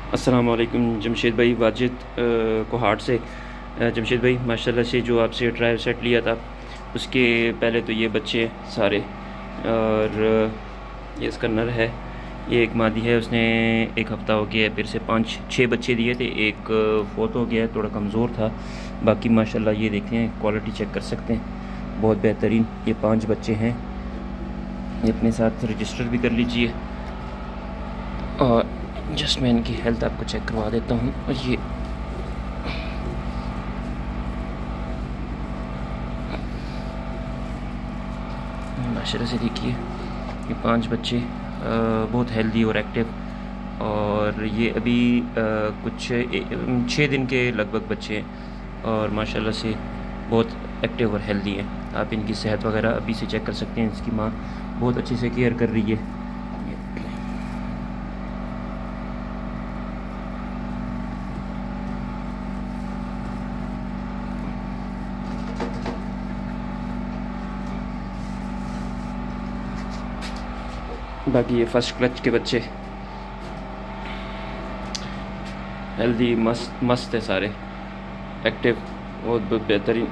अस्सलाम वालेकुम जमशेद भाई, वाजिद कोहाट से। जमशेद भाई माशाल्लाह से जो आपसे ट्रायल सेट लिया था उसके पहले तो ये बच्चे सारे, और ये इसका नर है, ये एक मादी है, उसने एक हफ़्ता हो गया है, फिर से 5-6 बच्चे दिए थे, एक फोत हो गया है, थोड़ा कमज़ोर था। बाकी माशाल्लाह ये देखें, क्वालिटी चेक कर सकते हैं, बहुत बेहतरीन। ये 5 बच्चे हैं, ये अपने साथ रजिस्टर भी कर लीजिए। और जस्ट मैं इनकी हेल्थ आपको चेक करवा देता हूँ। और ये माशाल्लाह से देखिए, ये 5 बच्चे बहुत हेल्दी और एक्टिव, और ये अभी कुछ 6 दिन के लगभग बच्चे हैं, और माशाल्लाह से बहुत एक्टिव और हेल्दी हैं। आप इनकी सेहत वगैरह अभी से चेक कर सकते हैं। इसकी माँ बहुत अच्छे से केयर कर रही है। बाकी ये फर्स्ट क्लच के बच्चे हेल्दी मस्त मस्त है, सारे एक्टिव, बहुत बेहतरीन।